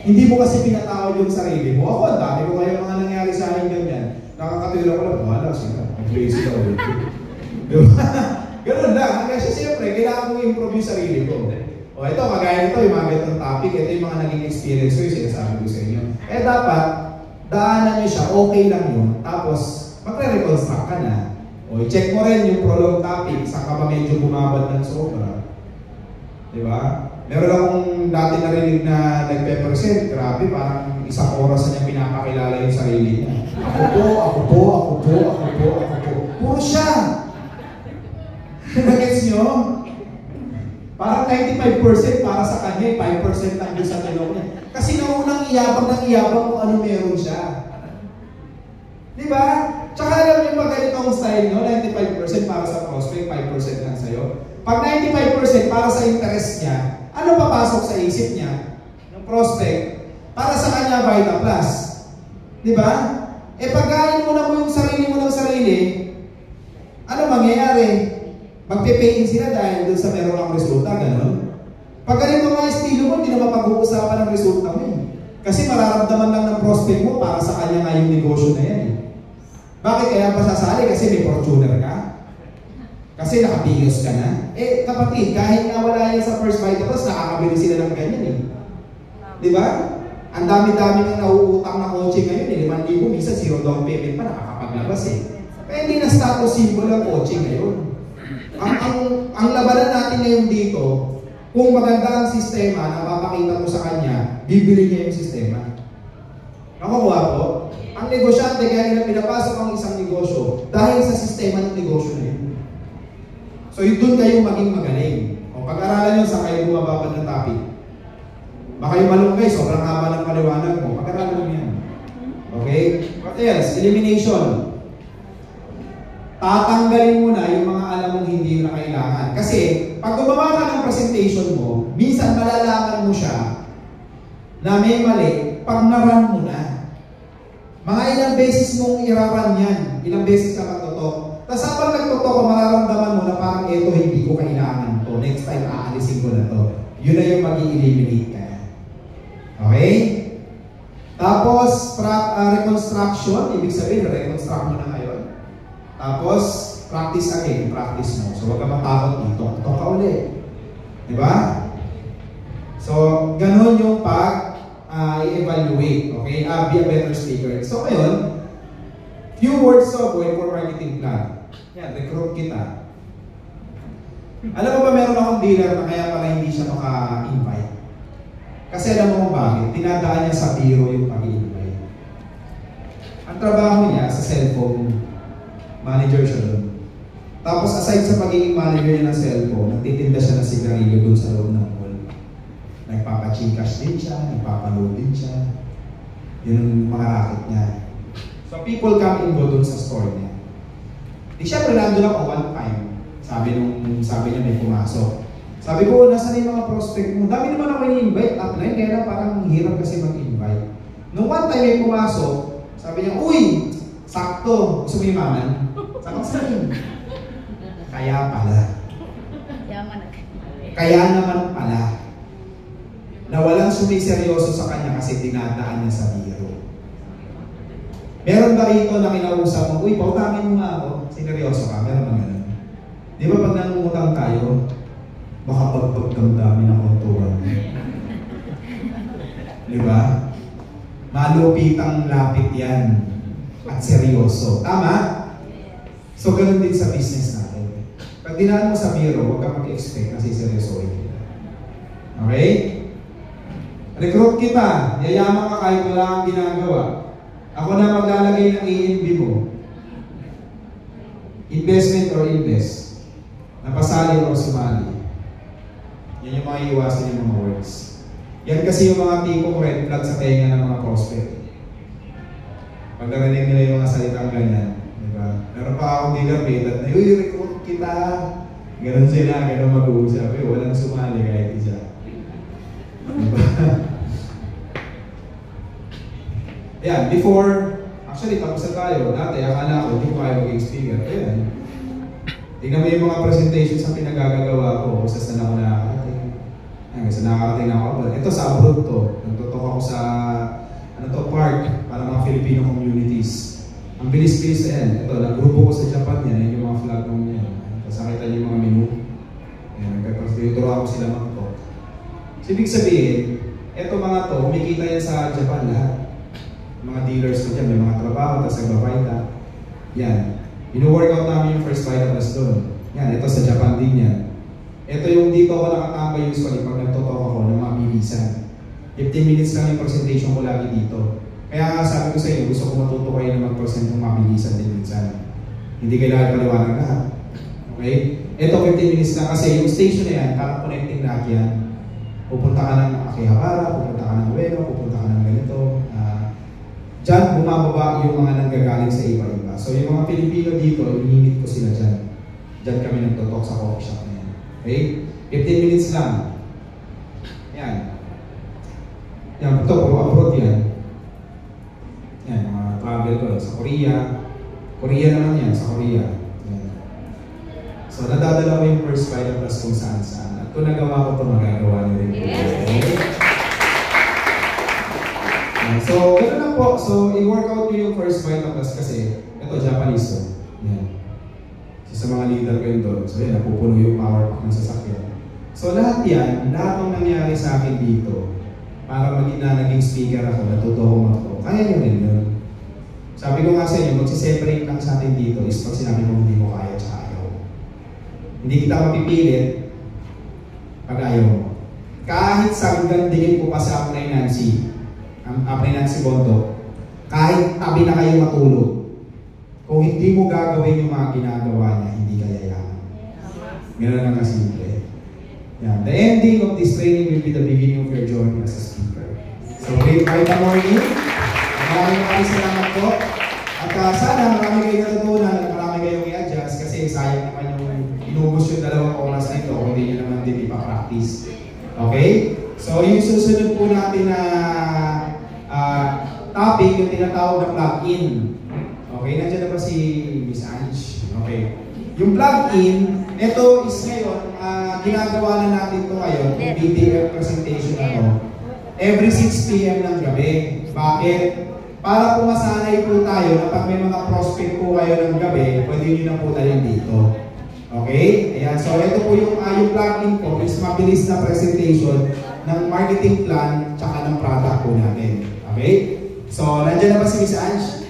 Hindi mo kasi pinatawad yung sarili mo. Ako, ang dami ko kaya mga nangyari sa akin ganyan. Nakakatulong ko lang, wala sila. Mag-crazy ka ulit. Diba? Ganun lang. Kasi siyempre, kailangan mo improve yung sarili ko. O ito, kagaya nito, yung mga ganitong topic, ito yung mga naging experience ko, yung sinasabi ko sa inyo. Eh dapat, daanan nyo siya, okay lang yun. Tapos, magre-reconstruct ka na. O i-check mo rin yung prolonged topic, saan ka pa medyo bumabad ng sobra. Diba? Meron akong dati narinig na nagpe-present, grabe, parang isang oras na niya pinapakilala yung sarili niya. Ako po. Puro siya! Nagets nyo? Parang 95% para sa kanya, 5% lang doon sa tinong niya. Kasi naunang iyabang kung ano meron siya. Diba? Tsaka alam niyo ba ganitong style nyo, 95% para sa prospect, 5% lang sa'yo. Pag 95% para sa interest niya, ano papasok sa isip niya ng prospect para sa kanya Vita Plus? Diba? Eh pagkain mo na mo yung sarili mo ng sarili, ano mangyayari? Magpe-pay-in sila dahil doon sa meron ang resulta, gano'n. Pag ganito mga estilo mo, hindi na mapag-uusapan ang resulta mo eh. Kasi mararamdaman lang ng prospect mo para sa kanya nga yung negosyo na yan eh. Bakit kaya pa sasali? Kasi may Fortuner ka? Kasi nakapiyos ka na? Eh kapatid, kahit nga wala yan sa First Vita Plus, nakakabili sila ng ganyan eh. Diba? Ang dami-dami ng nauutang na coaching ngayon eh. 5,000, minsan zero down payment pa, nakakapaglabas eh. Kaya hindi na status symbol ang coaching ngayon. Ang labanan natin ngayon dito, kung maganda ang sistema na mapakita mo sa kanya, bibili niya yung sistema. Nakukuha po? Ang negosyante, kaya nila pinapasok ang isang negosyo dahil sa sistema ng negosyo na yun. So yun doon kayo maging magaling. O pag-aralan nyo sa kayo bumababad ng topic. Baka yung malunggay, sobrang haba ng paliwanag mo. Pag-aralan mo yan. Okay? What else? Elimination. Tatanggalin mo na yung mga alam mong hindi mo na kailangan. Kasi, pag gumawa ka ng presentation mo, minsan malalaman mo siya na may mali pag naran mo na. Mga ilang beses mong iraran yan. Ilang beses ka magtutok. Tapos habang nagtutok ko, mararamdaman mo na parang eto hindi ko kailangan to. Next time, aalisin ko na to. Yun na yung mag-i-eliminate ka. Okay? Tapos, reconstruction. Ibig sabihin, reconstruct mo na ngayon. Tapos, practice again, practice mo. So, huwag ka matakot dito. Tok ka ulit. Diba? So, ganun yung i-evaluate. Okay? Be a better speaker. So, ngayon, few words of going for marketing plan. Yan, recruit kita. Alam mo ba, meron akong dealer na kaya pala hindi siya maka-invite. Kasi alam mo kung bakit, tinadaan niya sa biro yung pag-invite. Ang trabaho niya sa cellphone, manager siya doon. Tapos aside sa pagiging manager niya ng cellphone, nagtitinda siya ng sigarilyo doon sa loob ng mall. Nagpapachikash din siya, nagpapaload din siya. Yun ang mga racket niya. So people come and go doon sa store niya. Di syempre nandun ako one time. Sabi niya may pumasok. Sabi ko, nasa na yung mga prospect mo? Dami naman ako i-invite upline, kaya parang hirap kasi mag-invite. Nung one time may pumasok, sabi niya, uy! Sakto! Gusto mo imaman? Sabi kaya pala. Kaya naman pala. Na walang sumiseryoso sa kanya kasi dinadaan niya sa biro. Meron ba rito na kinausap mo, uy, pautamin mo nga ako. Sineryoso ka, meron ba ganun? Di ba pag nangungutang tayo, baka pagpagdamdamin ang konturan. Di ba? Malupitang lapit yan. At seryoso. Tama? So, ganun din sa business natin. Pag dinaan mo sa biro, huwag ka mag-expect na siseryosoin kita. Okay? Recruit kita. Yayaman ka kahit wala kang ginagawa. Ako na maglalagay ng ENB mo. Investment or invest. Napasali o sumali. Yan yung mga iwasan yung mga words. Yan kasi yung mga tipong red flag sa tenga ng mga prospect. Pag narinig nila yung mga salitang ganyan, diba? Meron pa akong dealer na, uy, recruit kita. Ganon sila, ganon mag-uusap. Walang sumali kahit isa. Diba? Ayan, before, actually, tapos na tayo. Dati, akala ko, hindi ko kaya maging speaker. Ayan. Tingnan mo yung mga presentations na pinagagagawa ko. Usas na ako nakakarating. Ayun, so nakakarating na ako abroad. Ito sa abroad to. Nagtutok ako sa park para mga Filipino communities. Ang bilis-bilis na yan. Ito, nagrupo ko sa Japan yan. Yan yung mga flag nung yan. Tapos nakita niyo yung mga menu. Ayan, nagpapagturo ako sila mag-talk. So, ibig sabihin, ito mga to, kumikita yan sa Japan lahat. Mga dealers ko dyan, may mga trabaho, tapos nagbabayta. Yan. Ino-workout namin yung first Vitaplus doon. Yan, ito sa Japan din yan. Ito yung dito ako nakatambay usually pag nagtutok ako ng mga bilisan. 15 minutes lang yung presentation ko lagi dito. Kaya nga sabi ko sa inyo, gusto ko matuto kayo ng mag-present ng mabilisan din minsan. Hindi kailangan paliwanag lahat. Okay? Ito 15 minutes lang kasi yung station na yan, parang connecting lahat yan. Pupunta ka ng Akihabara, pupunta ka ng Ueno, pupunta ka ng ganito. Diyan, bumababa yung mga nanggagaling sa iba-iba. So yung mga Pilipino dito, ininit ko sila dyan. Diyan kami nagtutok sa coffee shop na yan. Okay? 15 minutes lang. Yan. Yan, ito, abroad yan. Yan, mga travel ko sa Korea. Korea naman yan, sa Korea. Yan. So, nadadala ko yung first Vitaplus kung saan-saan. At kung nagawa ko ito, magagawa niyo rin. Okay? So, gano'n lang po. So, i-workout nyo yung first Vitaplus kasi ito, Japanese to. Yan. So, sa mga leader ko yun doon. So, yan, napupuno yung power pack ng sasakyan. So, lahat yan, lahat ng nangyari sa akin dito, para maging na naging speaker ako, natuto ko mag-talk. Kaya nyo rin yun. Sabi ko nga sa inyo, magsiseparate lang sa atin dito is pag sinabi mo hindi mo kaya tsaka ayaw. Hindi kita mapipilit pag ayaw mo. Kahit sagandingin ko pa sa Apray Nancy, ang Apray Nancy Bondo, kahit tabi na kayo matulog, kung hindi mo gagawin yung mga ginagawa niya, hindi kaya yan. Ganun lang kasimple. Yeah. The ending of this training will be the beginning of your journey as a speaker. So, great morning. Maraming salamat po. At sana marami kayo natutunan at marami kayong i-adjust kasi sayang naman yung inubos yung 2 oras na ito kung hindi nyo naman din ipapractice. Okay? So, yung susunod po natin na topic, yung tinatawag na plug-in. Okay? Nandiyan na ba si Miss Ange? Okay. Yung plug-in, ito is ngayon, ginagawa na natin ito ngayon, yung BTF presentation na every 6 p.m. ng gabi. Bakit? Para pumasanay po tayo na pag may mga prospect po kayo ng gabi, pwede nyo na po dalhin dito. Okay? Ayan. So, ito po yung plug-in po, is mabilis na presentation ng marketing plan tsaka ng product po natin. Okay? So, nandiyan na ba si Miss Ange?